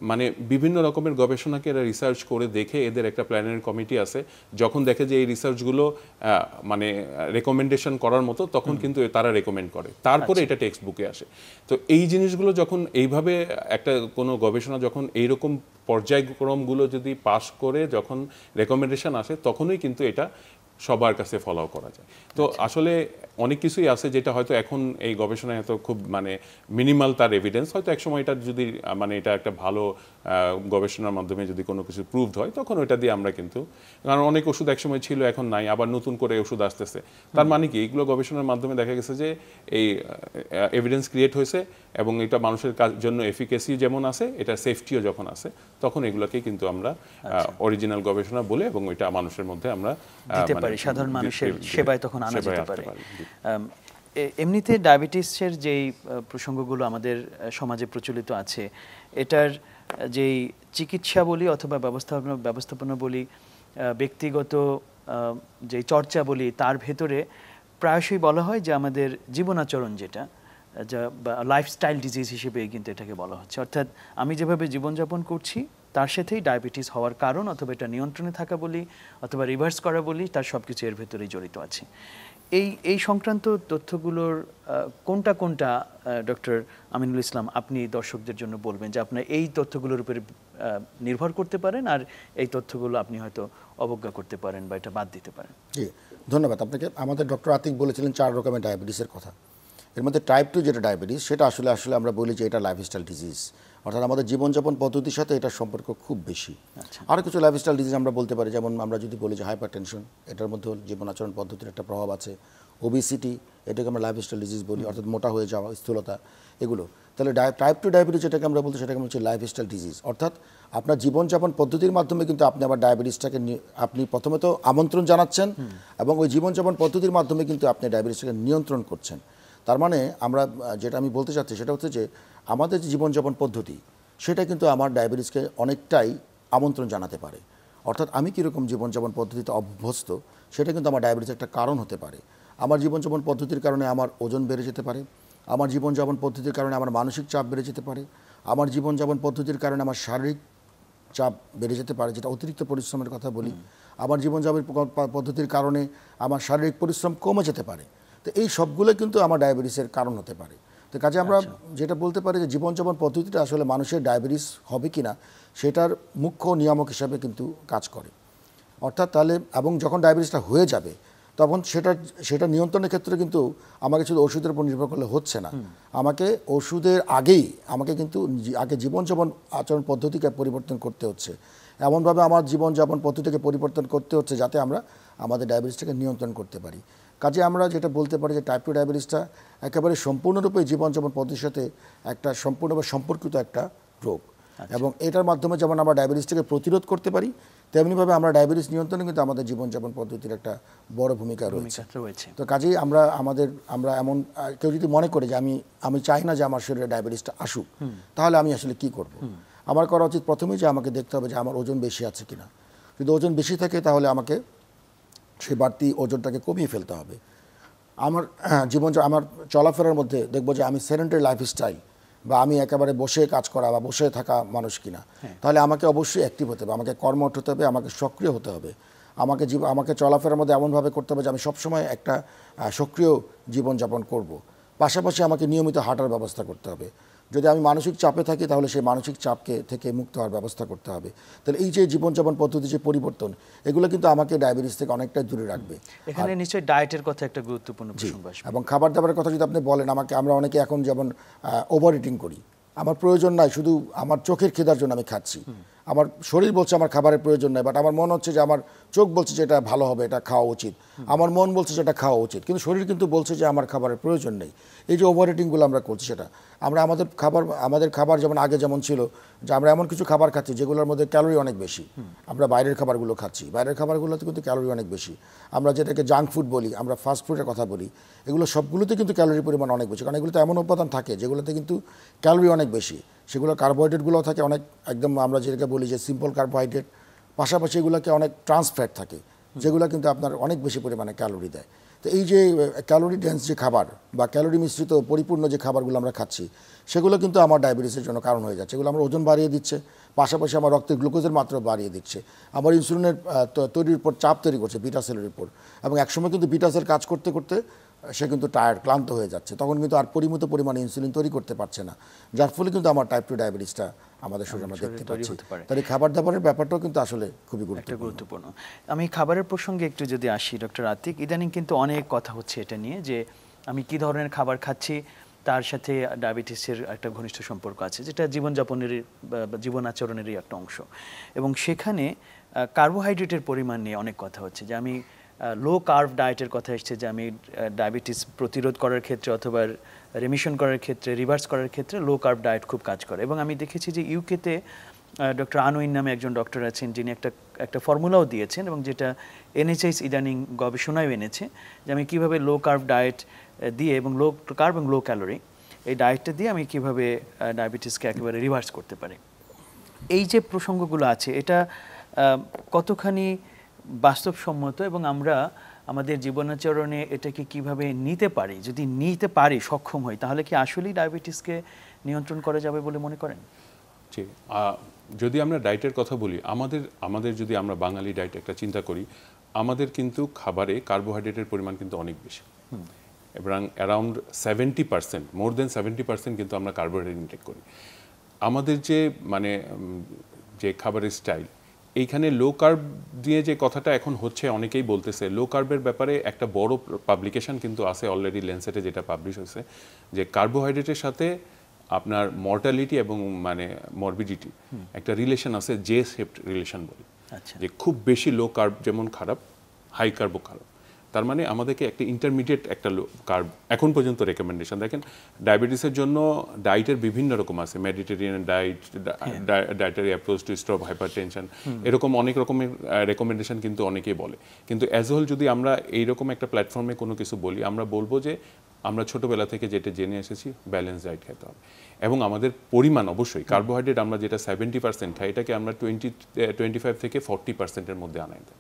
মানে বিভিন্ন রকমের গবেষণাকে এরা রিসার্চ করে দেখে, এদের একটা প্ল্যানারি কমিটি আছে, যখন দেখে যে এই রিসার্চগুলো মানে রেকমেন্ডেশন করার মতো, তখন কিন্তু তারা রেকমেন্ড করে, তারপরে এটা টেক্সট বুকে আসে। তো এই জিনিসগুলো যখন এইভাবে একটা কোনো গবেষণা যখন এইরকম পর্যায়ক্রমগুলো যদি পাস করে যখন রেকমেন্ডেশন আসে, তখনই কিন্তু এটা সবার কাছে ফলো করা যায়। তো আসলে অনেক কিছুই আছে যেটা হয়তো এখন এই গবেষণায় এত খুব মানে মিনিমাল তার এভিডেন্স, হয়তো একসময় এটা যদি মানে এটা একটা ভালো গবেষণার মাধ্যমে যদি কোনো কিছু প্রুভড হয়, তখন ওইটা দিয়ে আমরা কিন্তু, কারণ অনেক ওষুধ একসময় ছিল, এখন নাই, আবার নতুন করে ওষুধ আসতেছে। তার মানে কি, এইগুলো গবেষণার মাধ্যমে দেখা গেছে যে এই এভিডেন্স ক্রিয়েট হয়েছে, এবং এটা মানুষের জন্য এফিকেসি যেমন আছে, এটা সেফটিও যখন আছে, তখন এগুলোকে কিন্তু আমরা অরিজিনাল গবেষণা বলে, এবং ওইটা মানুষের মধ্যে আমরা দিতে পারি, সাধারণ মানুষের সেবায় তখন আনা যেতে পারে। এমনিতে ডায়াবেটিসের যেই প্রসঙ্গগুলো আমাদের সমাজে প্রচলিত আছে, এটার যেই চিকিৎসা বলি অথবা ব্যবস্থাপনা বলি, ব্যক্তিগত যে চর্চা বলি, তার ভেতরে প্রায়শই বলা হয় যে আমাদের জীবনাচরণ যেটা লাইফস্টাইল ডিজিজ হিসেবে কিন্তু এটাকে বলা হচ্ছে। অর্থাৎ আমি যেভাবে জীবনযাপন করছি, তার সাথেই ডায়াবেটিস হওয়ার কারণ, অথবা এটা নিয়ন্ত্রণে থাকা বলি অথবা রিভার্স করা বলি, তার সব কিছু এর ভেতরেই জড়িত আছে। এই সংক্রান্ত তথ্যগুলোর কোনটা ডক্টর আমিনুল ইসলাম আপনি দর্শকদের জন্য বলবেন যে আপনার এই তথ্যগুলোর উপরে নির্ভর করতে পারেন, আর এই তথ্যগুলো আপনি হয়তো অবজ্ঞা করতে পারেন বা এটা বাদ দিতে পারেন? জি, ধন্যবাদ আপনাকে। আমাদের ডক্টর আতিক বলেছিলেন 4 রকমের ডায়াবেটিসের কথা। এর মধ্যে টাইপ 2 যেটা ডায়াবেটিস, সেটা আসলে আমরা বলি যে এটা লাইফস্টাইল ডিজিজ, অর্থাৎ আমাদের জীবনযাপন পদ্ধতির সাথে এটার সম্পর্ক খুব বেশি। আরও কিছু লাইফস্টাইল ডিজিজ আমরা বলতে পারি, যেমন আমরা যদি বলি যে হাইপারটেনশন, এটার মধ্যে জীবন আচরণ পদ্ধতির একটা প্রভাব আছে। ওবিসিটি, এটাকে আমরা লাইফস্টাইল ডিজিজ বলি, অর্থাৎ মোটা হয়ে যাওয়া, স্থূলতা, এগুলো। তাহলে টাইপ 2 ডায়াবেটিস যেটাকে আমরা বলতে, সেটাকে হচ্ছে লাইফস্টাইল ডিজিজ, অর্থাৎ আপনার জীবনযাপন পদ্ধতির মাধ্যমে কিন্তু আপনি আবার ডায়াবেটিসটাকে আপনি প্রথমে তো আমন্ত্রণ জানাচ্ছেন, এবং ওই জীবনযাপন পদ্ধতির মাধ্যমে কিন্তু আপনি ডায়াবেটিসটাকে নিয়ন্ত্রণ করছেন। তার মানে যেটা আমি বলতে চাচ্ছি সেটা হচ্ছে যে আমাদের যে জীবনযাপন পদ্ধতি, সেটা কিন্তু আমার ডায়াবেটিসকে অনেকটাই আমন্ত্রণ জানাতে পারে। অর্থাৎ আমি কীরকম জীবনযাপন পদ্ধতিতে অভ্যস্ত সেটা কিন্তু আমার ডায়াবেটিসের একটা কারণ হতে পারে। আমার জীবনযাপন পদ্ধতির কারণে আমার ওজন বেড়ে যেতে পারে, আমার জীবনযাপন পদ্ধতির কারণে আমার মানসিক চাপ বেড়ে যেতে পারে, আমার জীবনযাপন পদ্ধতির কারণে আমার শারীরিক চাপ বেড়ে যেতে পারে, যেটা অতিরিক্ত পরিশ্রমের কথা বলি। আমার জীবনযাপন পদ্ধতির কারণে আমার শারীরিক পরিশ্রম কমে যেতে পারে। তো এই সবগুলো কিন্তু আমার ডায়াবেটিসের কারণ হতে পারে। তো কাজে আমরা যেটা বলতে পারি যে জীবনযাপন পদ্ধতিটা আসলে মানুষের ডায়াবেটিস হবে কি না সেটার মুখ্য নিয়ামক হিসাবে কিন্তু কাজ করে। অর্থাৎ তাহলে এবং যখন ডায়াবেটিসটা হয়ে যাবে তখন সেটা নিয়ন্ত্রণের ক্ষেত্রে কিন্তু আমাকে শুধু ওষুধের উপর নির্ভর করলে হচ্ছে না, আমাকে ওষুধের আগেই আমাকে কিন্তু আগে জীবনযাপন আচরণ পদ্ধতিকে পরিবর্তন করতে হচ্ছে, এমনভাবে আমার জীবনযাপন পদ্ধতিকে পরিবর্তন করতে হচ্ছে যাতে আমরা আমাদের ডায়াবেটিসটাকে নিয়ন্ত্রণ করতে পারি। কাজে আমরা যেটা বলতে পারি যে টাইপ 2 ডায়াবেটিসটা একেবারে সম্পূর্ণরূপে জীবনযাপন পদ্ধতির সাথে একটা সম্পূর্ণভাবে সম্পর্কিত একটা রোগ, এবং এটার মাধ্যমে যেমন আমরা ডায়াবেটিসটাকে প্রতিরোধ করতে পারি তেমনিভাবে আমরা ডায়াবেটিস নিয়ন্ত্রণে কিন্তু আমাদের জীবনযাপন পদ্ধতির একটা বড় ভূমিকা রয়েছে। তো কাজেই আমরা এমন কেউ যদি মনে করে যে আমি চাই না যে আমার শরীরে ডায়াবেটিসটা আসুক, তাহলে আমি আসলে কি করব? আমার করা উচিত প্রথমেই যে আমাকে দেখতে হবে যে আমার ওজন বেশি আছে কিনা। যদি ওজন বেশি থাকে তাহলে আমাকে সেই বাড়তি ওজনটাকে কমিয়ে ফেলতে হবে। আমার আমার চলাফেরার মধ্যে দেখবো যে আমি সেডেন্টারি লাইফস্টাইল বা আমি একেবারে বসে কাজ করা বা বসে থাকা মানুষ কিনা, তাহলে আমাকে অবশ্যই অ্যাক্টিভ হতে হবে, আমাকে কর্মঠ হতে হবে, আমাকে সক্রিয় হতে হবে, আমাকে চলাফেরার মধ্যে এমনভাবে করতে হবে যে আমি সবসময় একটা সক্রিয় জীবনযাপন করব। পাশাপাশি আমাকে নিয়মিত হাঁটার ব্যবস্থা করতে হবে। যদি আমি মানসিক চাপে থাকি তাহলে সেই মানসিক চাপকে থেকে মুক্ত হওয়ার ব্যবস্থা করতে হবে। তাহলে এই যে জীবনযাপন পদ্ধতির যে পরিবর্তন, এগুলো কিন্তু আমাকে ডায়াবেটিস থেকে অনেকটাই দূরে রাখবে। এখানে নিশ্চয়ই ডায়েটের কথা একটা গুরুত্বপূর্ণ প্রসঙ্গ আসবে। এবং খাবার দাবারের কথা যদি আপনি বলেন, আমরা অনেকে এখন যেমন ওভার ইটিং করি, আমার প্রয়োজন নাই, শুধু আমার চোখের খিদার জন্য আমি খাচ্ছি। আমার শরীর বলছে আমার খাবারের প্রয়োজন নাই, বাট আমার মন হচ্ছে যে আমার চোখ বলছে যে এটা ভালো হবে, এটা খাওয়া উচিত, আমার মন বলছে যে এটা খাওয়া উচিত, কিন্তু শরীর কিন্তু বলছে যে আমার খাবারের প্রয়োজন নেই। এই যে ওভার ইটিংগুলো আমরা করছি, সেটা আমাদের খাবার যেমন আগে যেমন ছিল যে আমরা এমন কিছু খাবার খাচ্ছি যেগুলোর মধ্যে ক্যালোরি অনেক বেশি, আমরা বাইরের খাবারগুলো খাচ্ছি, বাইরের খাবারগুলোতে কিন্তু ক্যালোরি অনেক বেশি। আমরা যেটাকে জাঙ্ক ফুড বলি, আমরা ফাস্ট ফুডের কথা বলি, এগুলো সবগুলোতে কিন্তু ক্যালোরির পরিমাণ অনেক বেশি, কারণ এগুলোতে এমন উপাদান থাকে যেগুলোতে কিন্তু ক্যালোরি অনেক বেশি। সেগুলো কার্বোহাইড্রেটগুলোও থাকে অনেক, একদম আমরা যেটাকে বলি যে সিম্পল কার্বোহাইড্রেট, পাশাপাশি এগুলোকে অনেক ট্রান্স ফ্যাট থাকে যেগুলো কিন্তু আপনার অনেক বেশি পরিমাণে ক্যালোরি দেয়। তো এই যে ক্যালোরি ডেন্স যে খাবার বা ক্যালোরি মিশ্রিত পরিপূর্ণ যে খাবারগুলো আমরা খাচ্ছি, সেগুলো কিন্তু আমার ডায়াবেটিসের জন্য কারণ হয়ে যাচ্ছে। এগুলো আমার ওজন বাড়িয়ে দিচ্ছে, পাশাপাশি আমার রক্তের গ্লুকোজের মাত্রা বাড়িয়ে দিচ্ছে, আমার ইনসুলিনের তৈরির উপর চাপ তৈরি করছে, বিটা সেলের উপর, এবং একসময় কিন্তু বিটা সেল কাজ করতে করতে সে কিন্তু ক্লান্ত হয়ে যাচ্ছে, তখন কিন্তু আর পরিমিত পরিমাণে ইনসুলিন তৈরি করতে পারছে না, যার ফলে কিন্তু আমার টাইপ 2 ডায়াবেটিসটা আমাদের শরীরে আমরা দেখতে পাচ্ছি। তাই খাবার দাবারের ব্যাপারটাও কিন্তু আসলে খুবই গুরুত্বপূর্ণ। আমি খাবারের প্রসঙ্গে একটু যদি আসি, ডক্টর আতিক, ইদানিং কিন্তু অনেক কথা হচ্ছে এটা নিয়ে যে আমি কি ধরনের খাবার খাচ্ছি তার সাথে ডায়াবেটিসের একটা ঘনিষ্ঠ সম্পর্ক আছে, যেটা জীবনযাপনের জীবন আচরণেরই একটা অংশ, এবং সেখানে কার্বোহাইড্রেটের পরিমাণ নিয়ে অনেক কথা হচ্ছে যে আমি লো কার্ব ডায়েটের কথা এসছে যে আমি ডায়াবেটিস প্রতিরোধ করার ক্ষেত্রে অথবা রেমিশন করার ক্ষেত্রে, রিভার্স করার ক্ষেত্রে লো কার্ব ডায়েট খুব কাজ করে। এবং আমি দেখেছি যে ইউকেতে ডক্টর আনোয়ার নামে একজন ডক্টর আছেন যিনি একটা ফর্মুলাও দিয়েছেন, এবং যেটা NHS ইদানিং গবেষণায় এনেছে যে আমি কীভাবে লো কার্ব ডায়েট দিয়ে এবং লো কার্ব এবং লো ক্যালোরি এই ডায়েটটা দিয়ে আমি কীভাবে ডায়াবেটিসকে একেবারে রিভার্স করতে পারি। এই যে প্রসঙ্গগুলো আছে এটা কতখানি বাস্তবসম্মত, এবং আমরা আমাদের জীবনাচরণে এটাকে কিভাবে নিতে পারি, যদি নিতে পারি, সক্ষম হই, তাহলে কি আসলেই ডায়াবেটিসকে নিয়ন্ত্রণ করা যাবে বলে মনে করেন? জি, যদি আমরা ডায়েটের কথা বলি, আমাদের যদি আমরা বাঙালি ডায়েট একটা চিন্তা করি, আমাদের কিন্তু খাবারে কার্বোহাইড্রেটের পরিমাণ কিন্তু অনেক বেশি, এবং অ্যারাউন্ড 70%, মোর দেন 70% কিন্তু আমরা কার্বোহাইড্রেট ইনটেক করি। আমাদের যে খাবারের স্টাইল, এইখানে লো কার্ব দিয়ে যে কথাটা এখন হচ্ছে, অনেকেই বলতেছে লো কার্বের ব্যাপারে একটা বড় পাবলিকেশন কিন্তু আছে অলরেডি, ল্যান্সেটে যেটা পাবলিশ হয়েছে, যে কার্বোহাইড্রেটের সাথে আপনার মর্টালিটি এবং মরবিডিটি একটা রিলেশন আছে, জে শেপড রিলেশন বলি, যে খুব বেশি লো কার্ব যেমন খারাপ, হাই কার্বও খারাপ। তার মানে আমাদেরকে একটা ইন্টারমিডিয়েট একটা লো কার্ব এখন পর্যন্ত রেকমেন্ডেশন। দেখেন ডায়াবেটিসের জন্য ডায়েটের বিভিন্ন রকম আছে, Mediterranean diet, dietary approach to stop hypertension, এরকম অনেক রকমের রেকমেন্ডেশন কিন্তু অনেকেই বলে। কিন্তু অ্যাজ হোল যদি আমরা এইরকম একটা প্ল্যাটফর্মে কোনো কিছু বলি, আমরা বলবো যে আমরা ছোটোবেলা থেকে যেটা জেনে এসেছি ব্যালেন্স ডায়েট খেতে হবে এবং আমাদের পরিমাণ অবশ্যই কার্বোহাইড্রেট আমরা যেটা 70% খাই এটাকে আমরা 25 থেকে 40%-এর মধ্যে আনাই দেব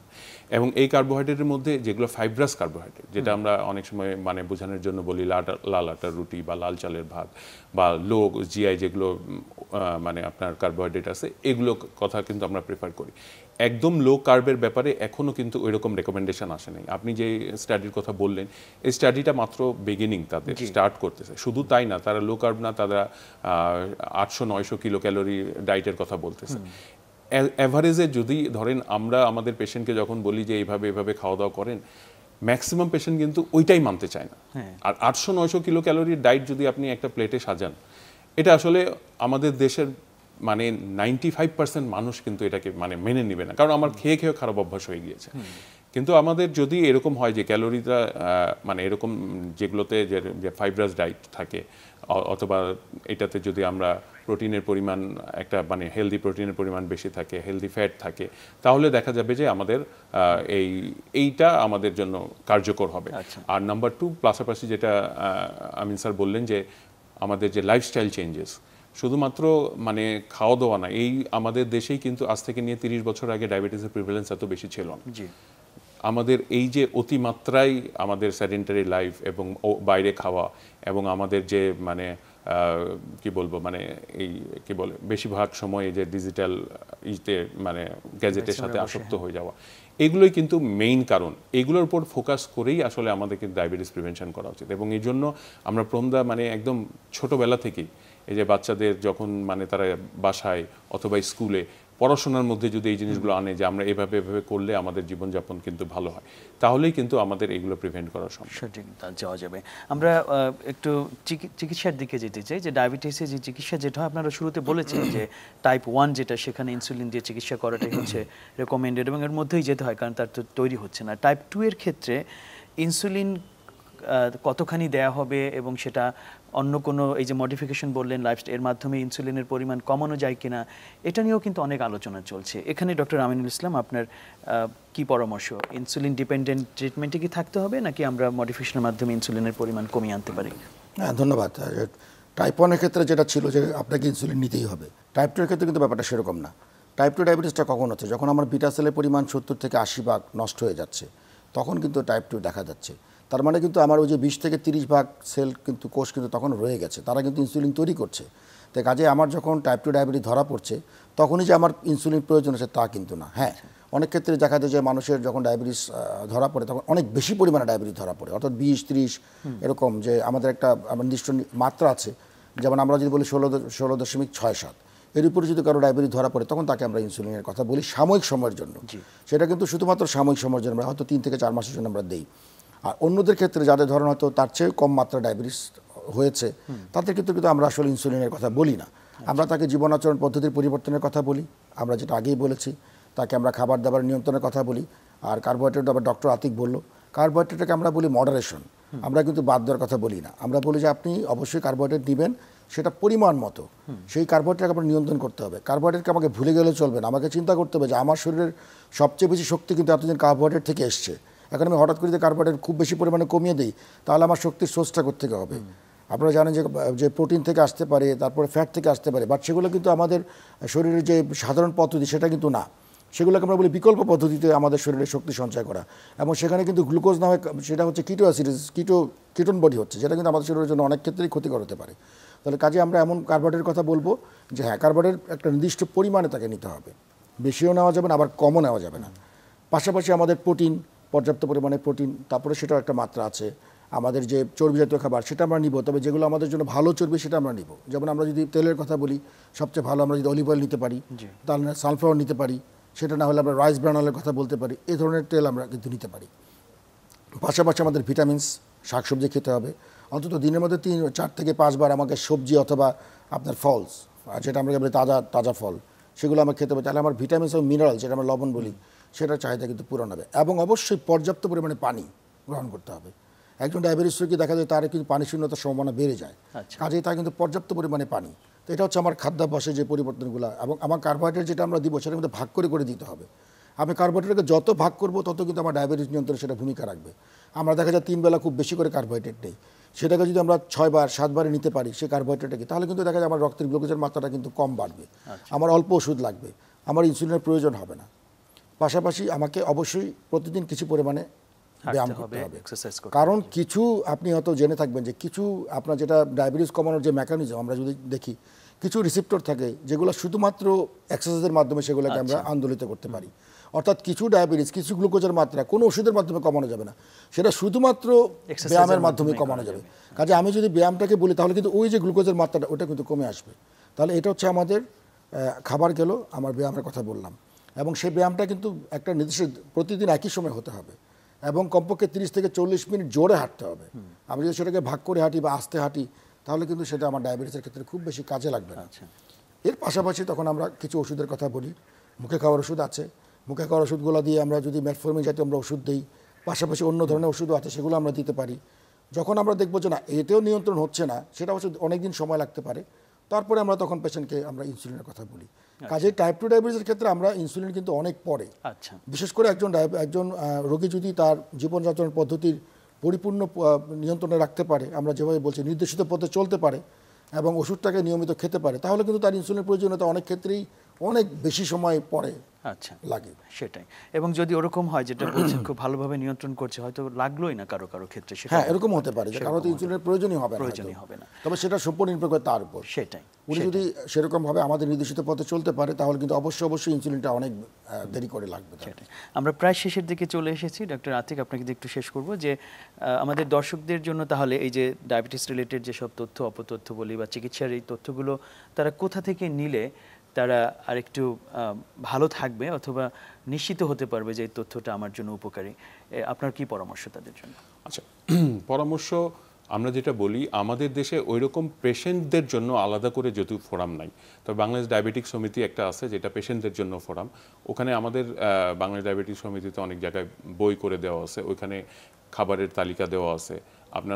এবং এই কার্বোহাইড্রেটের মধ্যে যেগুলো ফাইব্রাস কার্বোহাইড্রেট যেটা আমরা অনেক সময় মানে বোঝানোর জন্য বলি লাল আটার রুটি বা লাল চালের ভাত বা লো জিআই যেগুলো মানে আপনার কার্বোহাইড্রেট আছে এগুলো কথা কিন্তু আমরা প্রেফার করি একদম লো কার্বের ব্যাপারে এখনও কিন্তু ওইরকম রেকমেন্ডেশন আসে নাই আপনি যে স্টাডির কথা বললেন এই স্টাডিটা মাত্র বিগিনিং তাদের স্টার্ট করতেছে শুধু তাই না তারা লো কার্ব না তারা 800-900 কিলো ক্যালোরি ডায়েটের কথা বলতেছে অ্যাভারেজে যদি ধরেন আমরা আমাদের পেশেন্টকে যখন বলি যে এইভাবে খাওয়া দাওয়া করেন ম্যাক্সিমাম পেশেন্ট কিন্তু ওইটাই মানতে চায় না আর 800-900 কিলো ক্যালোরির ডায়েট যদি আপনি একটা প্লেটে সাজান এটা আসলে আমাদের দেশের মানে 95% মানুষ কিন্তু এটাকে মানে মেনে নেবে না কারণ আমার খেয়ে খারাপ অভ্যাস হয়ে গিয়েছে কিন্তু আমাদের যদি এরকম হয় যে ক্যালোরিটা মানে এরকম যেগুলোতে যে ফাইব্রাস ডায়েট থাকে অথবা এটাতে যদি আমরা প্রোটিনের পরিমাণ একটা মানে হেলদি প্রোটিনের পরিমাণ বেশি থাকে হেলদি ফ্যাট থাকে তাহলে দেখা যাবে যে আমাদের এইটা আমাদের জন্য কার্যকর হবে আর নাম্বার 2 পাশাপাশি যেটা আমিন স্যার বললেন যে আমাদের যে লাইফস্টাইল চেঞ্জেস শুধুমাত্র মানে খাওয়া দাওয়া না এই আমাদের দেশেই কিন্তু আজ থেকে নিয়ে 30 বছর আগে ডায়াবেটিসের প্রিভ্যালেন্স এত বেশি ছিল না আমাদের এই যে অতিমাত্রায় আমাদের সেডেন্টারি লাইফ এবং বাইরে খাওয়া এবং আমাদের যে মানে কি বলবো মানে এই কি বলে বেশিরভাগ সময় যে ডিজিটাল ইতে মানে গ্যাজেটের সাথে আসক্ত হয়ে যাওয়া এগুলোই কিন্তু মেইন কারণ এগুলোর উপর ফোকাস করেই আসলে আমাদের কিন্তু ডায়াবেটিস প্রিভেনশন করা উচিত এবং এই জন্য আমরা প্রমদা মানে একদম ছোটোবেলা থেকেই এই যে বাচ্চাদের যখন মানে তারা বাসায় অথবা স্কুলে পড়াশোনার মধ্যে যদি এই জিনিসগুলো আনে যে আমরা এভাবে করলে আমাদের জীবনযাপন কিন্তু ভালো হয় তাহলেই কিন্তু আমাদের এগুলো প্রিভেন্ট করা সম্ভব সঠিক যাওয়া যাবে আমরা একটু চিকিৎসার দিকে যেতে চাই যে ডায়াবেটিসের যে চিকিৎসা যেটা আপনারা শুরুতে বলেছেন যে টাইপ 1 যেটা সেখানে ইনসুলিন দিয়ে চিকিৎসা করাটাই হচ্ছে রেকমেন্ডেড এবং এর মধ্যেই যেতে হয় কারণ তার তো তৈরি হচ্ছে না টাইপ 2 এর ক্ষেত্রে ইনসুলিন কতখানি দেয়া হবে এবং সেটা অন্য কোনো এই যে মডিফিকেশন বললেন লাইফস্টাইল এর মাধ্যমে ইনসুলিনের পরিমাণ কমানো যায় কিনা এটা নিয়েও কিন্তু অনেক আলোচনা চলছে এখানে ডক্টর আমিনুল ইসলাম আপনার কি পরামর্শ ইনসুলিন ডিপেন্ডেন্ট ট্রিটমেন্টে কি থাকতে হবে নাকি আমরা মডিফিকেশনের মাধ্যমে ইনসুলিনের পরিমাণ কমিয়ে আনতে পারি হ্যাঁ ধন্যবাদ টাইপ 1 এর ক্ষেত্রে যেটা ছিল যে আপনাকে ইনসুলিন নিতেই হবে টাইপ 2 এর ক্ষেত্রে কিন্তু ব্যাপারটা সেরকম না টাইপ 2 ডায়াবেটিসটা কখন হচ্ছে যখন আমার বিটা সেলের পরিমাণ 70 থেকে 80 ভাগ নষ্ট হয়ে যাচ্ছে তখন কিন্তু টাইপ 2 দেখা যাচ্ছে তার মানে কিন্তু আমার ওই যে 20 থেকে 30 ভাগ সেল কিন্তু কোষ কিন্তু তখন রয়ে গেছে তারা কিন্তু ইনসুলিন তৈরি করছে তো কাজে আমার যখন টাইপ 2 ডায়াবেটিস ধরা পড়ছে তখনই যে আমার ইনসুলিন প্রয়োজন আছে তা কিন্তু না হ্যাঁ অনেক ক্ষেত্রে দেখা যায় যে মানুষের যখন ডায়াবেটিস ধরা পড়ে তখন অনেক বেশি পরিমাণে ডায়াবেটিস ধরা পড়ে অর্থাৎ 20-30 এরকম যে আমাদের একটা নির্দিষ্ট মাত্রা আছে যেমন আমরা যদি বলি 16.67 এর উপরে যদি কারো ডায়াবেটিস ধরা পড়ে তখন তাকে আমরা ইনসুলিনের কথা বলি সাময়িক সময়ের জন্য সেটা কিন্তু শুধুমাত্র সাময়িক সময়ের জন্য হয়তো 3 থেকে 4 মাসের জন্য আমরা দিই আর অন্যদের ক্ষেত্রে যাদের ধরুন হয়তো তার চেয়ে কম মাত্রা ডায়াবেটিস হয়েছে তাদের ক্ষেত্রে কিন্তু আমরা আসলে ইনসুলিনের কথা বলি না আমরা তাকে জীবনাচরণ পদ্ধতির পরিবর্তনের কথা বলি আমরা যেটা আগেই বলেছি তাকে আমরা খাবার দাবার নিয়ন্ত্রণের কথা বলি আর কার্বোহাইড্রেট আবার ডক্টর আতিক বলল কার্বোহাইড্রেটটাকে আমরা বলি মডারেশন আমরা কিন্তু বাদ দেওয়ার কথা বলি না আমরা বলি যে আপনি অবশ্যই কার্বোহাইড্রেট নেবেন সেটা পরিমাণ মতো সেই কার্বোহাইড্রেটকে আপনার নিয়ন্ত্রণ করতে হবে কার্বোহাইড্রেটকে আমাকে ভুলে গেলে চলবে না আমাকে চিন্তা করতে হবে যে আমার শরীরের সবচেয়ে বেশি শক্তি কিন্তু এতদিন কার্বোহাইড্রেট থেকে এসছে এখন আমি হঠাৎ করে যদি কার্বোহাইড্রেট খুব বেশি পরিমাণে কমিয়ে দিই তাহলে আমার শক্তির সোর্সটা কোত্থেকে হবে আপনারা জানেন যে প্রোটিন থেকে আসতে পারে তারপরে ফ্যাট থেকে আসতে পারে বাট সেগুলো কিন্তু আমাদের শরীরের যে সাধারণ পদ্ধতি সেটা কিন্তু না সেগুলোকে আমরা বলি বিকল্প পদ্ধতিতে আমাদের শরীরে শক্তি সঞ্চয় করা এবং সেখানে কিন্তু গ্লুকোজ না হয় সেটা হচ্ছে কিটো অ্যাসিড কিটোন বডি হচ্ছে যেটা কিন্তু আমাদের শরীরের জন্য অনেক ক্ষেত্রেই ক্ষতিকর হতে পারে তাহলে কাজে আমরা এমন কার্বোহাইড্রেটের কথা বলবো যে হ্যাঁ কার্বোহাইড্রেট একটা নির্দিষ্ট পরিমাণে তাকে নিতে হবে বেশিও নেওয়া যাবে না আবার কমও নেওয়া যাবে না পাশাপাশি আমাদের প্রোটিন পর্যাপ্ত পরিমাণে প্রোটিন তারপরে সেটাও একটা মাত্রা আছে আমাদের যে চর্বি জাতীয় খাবার সেটা আমরা নিব তবে যেগুলো আমাদের জন্য ভালো চর্বি সেটা আমরা নিব যেমন আমরা যদি তেলের কথা বলি সবচেয়ে ভালো আমরা যদি অলিভ অয়েল নিতে পারি তাহলে সানফ্লাওয়ার নিতে পারি সেটা না হলে আমরা রাইস ব্রান অয়েলের কথা বলতে পারি এই ধরনের তেল আমরা কিন্তু নিতে পারি পাশাপাশি আমাদের ভিটামিনস শাকসবজি খেতে হবে অন্তত দিনের মধ্যে 4 থেকে 5 বার আমাকে সবজি অথবা আপনার ফলস যেটা আমরা বলি তাজা ফল সেগুলো আমরা খেতে হবে তাহলে আমার ভিটামিনস এবং মিনারেল যেটা আমরা লবণ বলি সেটার চাহিদা কিন্তু পূরণ হবে এবং অবশ্যই পর্যাপ্ত পরিমাণে পানি গ্রহণ করতে হবে একজন ডায়াবেটিস রোগী দেখা যায় তার কিন্তু পানি শূন্যতার সম্ভাবনা বেড়ে যায় কাজেই তার কিন্তু পর্যাপ্ত পরিমাণে পানি তো এটা হচ্ছে আমার খাদ্যাভ্যাসে যে পরিবর্তনগুলো এবং আমার কার্বোহাইড্রেট যেটা আমরা দিব সেটার মধ্যে ভাগ করে দিতে হবে আমি কার্বোহাইড্রেটকে যত ভাগ করব তত কিন্তু আমার ডায়াবেটিস নিয়ন্ত্রণে সেটা ভূমিকা রাখবে আমরা দেখা যায় 3 বেলা খুব বেশি করে কার্বোহাইড্রেট নেই সেটাকে যদি আমরা 6 বার 7 বারে নিতে পারি সেই কার্বোহাইড্রেটটাকে, তাহলে কিন্তু দেখা যায় আমার রক্তের গ্লুকোজের মাত্রাটা কিন্তু কম বাড়বে, আমার অল্প ওষুধ লাগবে, আমার ইনসুলিনের প্রয়োজন হবে না। পাশাপাশি আমাকে অবশ্যই প্রতিদিন কিছু পরিমাণে ব্যায়াম করতে হবে, কারণ কিছু আপনি হয়তো জেনে থাকবেন যে কিছু আপনার যেটা ডায়াবেটিস কমানোর যে মেকানিজম আমরা যদি দেখি, কিছু রিসেপ্টর থাকে যেগুলো শুধুমাত্র এক্সারসাইজের মাধ্যমে সেগুলোকে আমরা আন্দোলিত করতে পারি। অর্থাৎ কিছু ডায়াবেটিস, কিছু গ্লুকোজের মাত্রা কোনো ওষুধের মাধ্যমে কমানো যাবে না, সেটা শুধুমাত্র ব্যায়ামের মাধ্যমে কমানো যাবে। কাজে আমি যদি ব্যায়ামটাকে বলি তাহলে কিন্তু ওই যে গ্লুকোজের মাত্রাটা ওটা কিন্তু কমে আসবে। তাহলে এটা হচ্ছে আমাদের খাবার গেল, আমার ব্যায়ামের কথা বললাম, এবং সেই ব্যায়ামটা কিন্তু একটা নির্দিষ্ট প্রতিদিন একই সময় হতে হবে এবং কমপক্ষে 30 থেকে 40 মিনিট জোরে হাঁটতে হবে। আমি যদি সেটাকে ভাগ করে হাঁটি বা আস্তে হাঁটি তাহলে কিন্তু সেটা আমার ডায়াবেটিসের ক্ষেত্রে খুব বেশি কাজে লাগবে না। এর পাশাপাশি তখন আমরা কিছু ওষুধের কথা বলি, মুখে খাওয়ার ওষুধ আছে, মুখে খাওয়ার ওষুধগুলো দিয়ে আমরা যদি মেটফর্মিন জাতীয় আমরা ওষুধ দিই, পাশাপাশি অন্য ধরনের ওষুধও আছে সেগুলো আমরা দিতে পারি। যখন আমরা দেখবো যে না এতেও নিয়ন্ত্রণ হচ্ছে না, সেটা অবশ্য অনেকদিন সময় লাগতে পারে, তারপরে আমরা তখন পেশেন্টকে আমরা ইনসুলিনের কথা বলি। কাজে টাইপ 2 ডায়াবেটিসের ক্ষেত্রে আমরা ইনসুলিন কিন্তু অনেক পরে, বিশেষ করে একজন রোগী যদি তার জীবনযাপনের পদ্ধতির পরিপূর্ণ নিয়ন্ত্রণে রাখতে পারে, আমরা যেভাবে বলছি নির্দেশিত পথে চলতে পারে এবং ওষুধটাকে নিয়মিত খেতে পারে, তাহলে কিন্তু তার ইনসুলিনের প্রয়োজনীয়তা অনেক ক্ষেত্রেই অনেক বেশি সময় পরে লাগে। সেটাই। এবং যদি ওরকম হয় যেটা বলছেন খুব ভালোভাবে নিয়ন্ত্রণ করছে, হয়তো লাগলোই না কারো কারো ক্ষেত্রে, হ্যাঁ এরকম হতে পারে যে কারো ইনসুলিনের প্রয়োজনই হবে না, তবে সেটা সম্পূর্ণ নির্ভর করে তার উপর। সেটাই, উনি যদি সেরকম ভাবে আমাদের নির্দেশিত পথে চলতে পারে তাহলে কিন্তু অবশ্যই ইনসুলিনটা অনেক দেরি করে লাগবে। সেটাই। আমরা প্রায় শেষের দিকে চলে এসেছি। ডক্টর আতিক, আপনাকে একটু শেষ করব যে আমাদের দর্শকদের জন্য তাহলে এই যে ডায়াবেটিস রিলেটেড যেসব তথ্য অপতথ্য বলি বা চিকিৎসার এই তথ্যগুলো তারা কোথা থেকে নিলে তারা আরেকটু ভালো থাকবে অথবা নিশ্চিত হতে পারবে যে এই তথ্যটা আমার জন্য উপকারী, আপনার কি পরামর্শ তাদের জন্য? আচ্ছা, পরামর্শ আমরা যেটা বলি, আমাদের দেশে ওইরকম পেশেন্টদের জন্য আলাদা করে যেহেতু ফোরাম নাই, তবে বাংলাদেশ ডায়াবেটিক সমিতি একটা আছে যেটা পেশেন্টদের জন্য ফোরাম। ওখানে আমাদের বাংলাদেশ ডায়াবেটিক সমিতিতে অনেক জায়গায় বই করে দেওয়া আছে, ওইখানে খাবারের তালিকা দেওয়া আছে।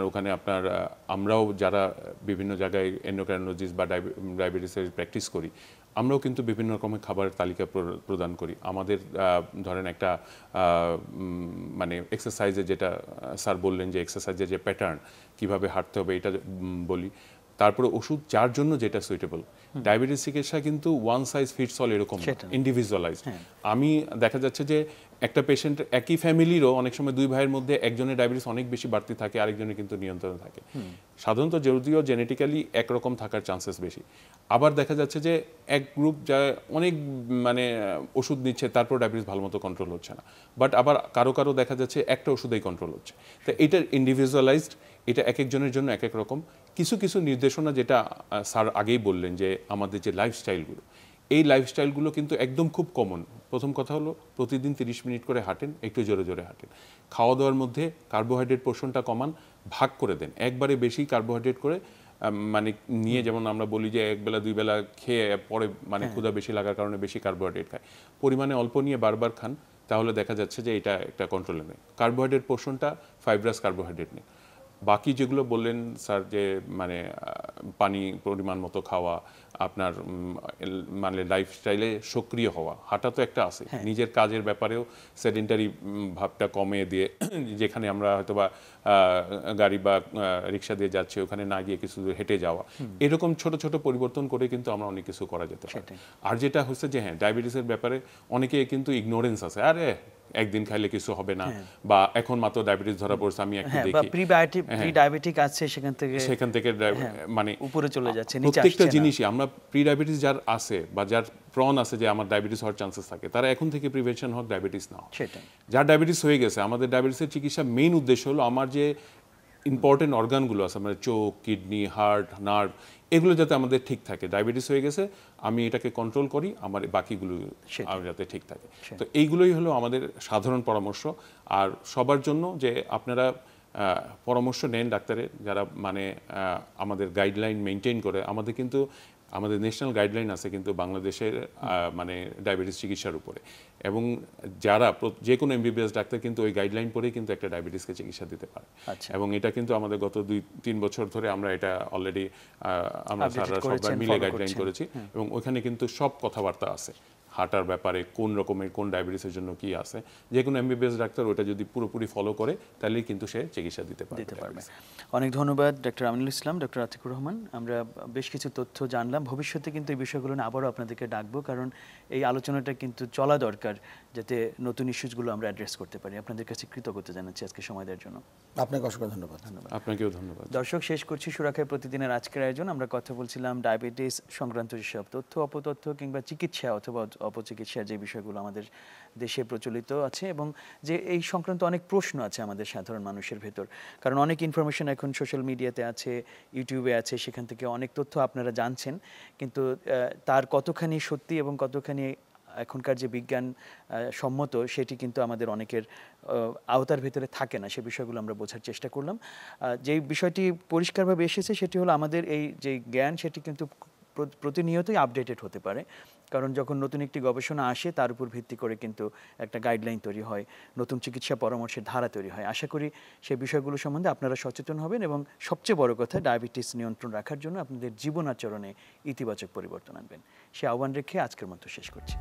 ওখানে আমরাও যারা বিভিন্ন জায়গায় এন্ডোক্রাইনোলজিস্ট বা ডায়াবেটিসের প্র্যাকটিস করি, আমরাও কিন্তু বিভিন্ন রকমের খাবারের তালিকা প্রদান করি। আমাদের ধরেন একটা মানে এক্সারসাইজে যেটা স্যার বললেন যে এক্সারসাইজের যে প্যাটার্ন কীভাবে হাঁটতে হবে এটা বলি। তারপরে ওষুধ যার জন্য যেটা সুইটেবল। ডায়াবেটিস চিকিৎসা কিন্তু ওয়ান সাইজ ফিটস অল এরকম, ইন্ডিভিজুয়ালাইজড। আমি দেখা যাচ্ছে যে একটা পেশেন্ট একই ফ্যামিলিরও অনেক সময় দুই ভাইয়ের মধ্যে একজনের ডায়াবেটিস অনেক বেশি বাড়তি থাকে, আরেকজনের কিন্তু নিয়ন্ত্রণে থাকে। সাধারণত যদিও জেনেটিক্যালি একরকম থাকার চান্সেস বেশি। আবার দেখা যাচ্ছে যে এক গ্রুপ যা অনেক মানে ওষুধ নিচ্ছে তারপর ডায়াবেটিস ভালো মতো কন্ট্রোল হচ্ছে না, বাট আবার কারো দেখা যাচ্ছে একটা ওষুধেই কন্ট্রোল হচ্ছে। তো এটা ইন্ডিভিজুয়ালাইজড, এটা এক একজনের জন্য এক এক রকম। কিছু নির্দেশনা যেটা স্যার আগেই বললেন যে আমাদের যে লাইফস্টাইলগুলো, এই লাইফস্টাইলগুলো কিন্তু একদম খুব কমন। প্রথম কথা হলো প্রতিদিন 30 মিনিট করে হাঁটেন, একটু জোরে জোরে হাঁটেন। খাওয়া দাওয়ার মধ্যে কার্বোহাইড্রেট পোর্শনটা কমান, ভাগ করে দেন। একবারে বেশি কার্বোহাইড্রেট করে মানে নিয়ে, যেমন আমরা বলি যে একবেলা দুই বেলা খেয়ে পরে মানে ক্ষুধা বেশি লাগার কারণে বেশি কার্বোহাইড্রেট খায়, পরিমাণে অল্প নিয়ে বারবার খান, তাহলে দেখা যাচ্ছে যে এটা একটা কন্ট্রোলে নেই। কার্বোহাইড্রেট পোর্শনটা ফাইব্রাস কার্বোহাইড্রেট নেই। বাকি যেগুলো বললেন স্যার যে মানে পানি পরিমাণ মতো খাওয়া, আপনার মানে লাইফস্টাইলে সক্রিয় হওয়া, হাঁটা তো একটা আছে, নিজের কাজের ব্যাপারেও সেডেন্টারি ভাবটা কমিয়ে দিয়ে, যেখানে আমরা হয়তো বা গাড়ি বা রিক্সা দিয়ে যাচ্ছি ওখানে না গিয়ে কিছু হেঁটে যাওয়া, এরকম ছোট ছোট পরিবর্তন করে কিন্তু আমরা অনেক কিছু করা যেতে পারে। আর যেটা হচ্ছে যে হ্যাঁ, ডায়াবেটিসের ব্যাপারে অনেকে কিন্তু ইগনোরেন্স আছে, আরে একদিন খাইলে কিছু হবে না, বা এখন মাত্র ডায়াবেটিস ধরা পড়ছে আমি একটু দেখি, প্রি ডায়াবেটিক আছে সেখান থেকে মানে উপরে চলে যাচ্ছে। প্রত্যেকটা জিনিসই আমরা প্রি ডায়াবেটিস যার আছে বা যার প্রন আছে যে আমার ডায়াবেটিস হওয়ার চান্সেস থাকে, তারা এখন থেকে প্রিভেনশন হোক, ডায়াবেটিস না হোক। যার ডায়াবেটিস হয়ে গেছে, আমাদের ডায়াবেটিসের চিকিৎসা মেইন উদ্দেশ্য হলো আমার যে ইম্পর্টেন্ট অর্গানগুলো আছে, আমাদের চোখ, কিডনি, হার্ট, নার্ভ, এগুলো যাতে আমাদের ঠিক থাকে। ডায়াবেটিস হয়ে গেছে, আমি এটাকে কন্ট্রোল করি, আমার বাকিগুলো যাতে ঠিক থাকে। তো এইগুলোই হলো আমাদের সাধারণ পরামর্শ। আর সবার জন্য যে আপনারা পরামর্শ নেন ডাক্তারের, যারা মানে আমাদের গাইডলাইন মেনটেন করে। আমাদের ন্যাশনাল গাইডলাইন আছে কিন্তু বাংলাদেশের মানে ডায়াবেটিস চিকিৎসার উপরে, এবং যারা যে কোনো এমবিবিএস ডাক্তার কিন্তু ওই গাইডলাইন পরেই কিন্তু একটা ডায়াবেটিসকে চিকিৎসা দিতে পারে। এবং এটা কিন্তু আমাদের গত 2-3 বছর ধরে আমরা এটা অলরেডি আমরা সবাই মিলে গাইডলাইন করেছি, এবং ওইখানে কিন্তু সব কথাবার্তা আছে। হাঁটার ব্যাপারে কোন রকমের কোন ডায়াবেটিসের জন্য কি আছে, যে কোনো এমবিবিএস ডাক্তার ওটা যদি পুরোপুরি ফলো করে তাহলেই কিন্তু সে চিকিৎসা দিতে পারবে। অনেক ধন্যবাদ ডক্টর আমিনুল ইসলাম, ডক্টর আতিকুর রহমান। আমরা বেশ কিছু তথ্য জানলাম। ভবিষ্যতে কিন্তু এই বিষয়গুলো নিয়ে আবারও আপনাদেরকে ডাকবো, কারণ এই আলোচনাটা কিন্তু চলা দরকার যাতে নতুন ইস্যুসগুলো আমরা অ্যাড্রেস করতে পারি। আপনাদের কাছে কৃতজ্ঞতা জানাচ্ছি আজকে সময় দেওয়ার জন্য। আপনাকে অসংখ্য ধন্যবাদ। আপনাকেও ধন্যবাদ। দর্শক, শেষ করছি সুরাখায় প্রতিদিনের আজকের আয়োজন। আমরা কথা বলছিলাম ডায়াবেটিস সংক্রান্ত যেসব তথ্য, অপতথ্য কিংবা চিকিৎসা অথবা অপচিকিৎসার যে বিষয়গুলো আমাদের দেশে প্রচলিত আছে, এবং যে এই সংক্রান্ত অনেক প্রশ্ন আছে আমাদের সাধারণ মানুষের ভেতর। কারণ অনেক ইনফরমেশন এখন সোশ্যাল মিডিয়াতে আছে, ইউটিউবে আছে, সেখান থেকে অনেক তথ্য আপনারা জানছেন, কিন্তু তার কতখানি সত্যি এবং কতখানি এখনকার যে বিজ্ঞান সম্মত সেটি কিন্তু আমাদের অনেকের আওতার ভিতরে থাকে না। সে বিষয়গুলো আমরা বোঝার চেষ্টা করলাম। যেই বিষয়টি পরিষ্কারভাবে এসেছে সেটি হলো আমাদের এই যে জ্ঞান সেটি কিন্তু প্রতিনিয়তই আপডেটেড হতে পারে, কারণ যখন নতুন একটি গবেষণা আসে তার উপর ভিত্তি করে কিন্তু একটা গাইডলাইন তৈরি হয়, নতুন চিকিৎসা পরামর্শের ধারা তৈরি হয়। আশা করি সেই বিষয়গুলো সম্বন্ধে আপনারা সচেতন হবেন এবং সবচেয়ে বড় কথা ডায়াবেটিস নিয়ন্ত্রণ রাখার জন্য আপনাদের জীবনাচরণে ইতিবাচক পরিবর্তন আনবেন। সে আহ্বান রেখে আজকের মতো শেষ করছি।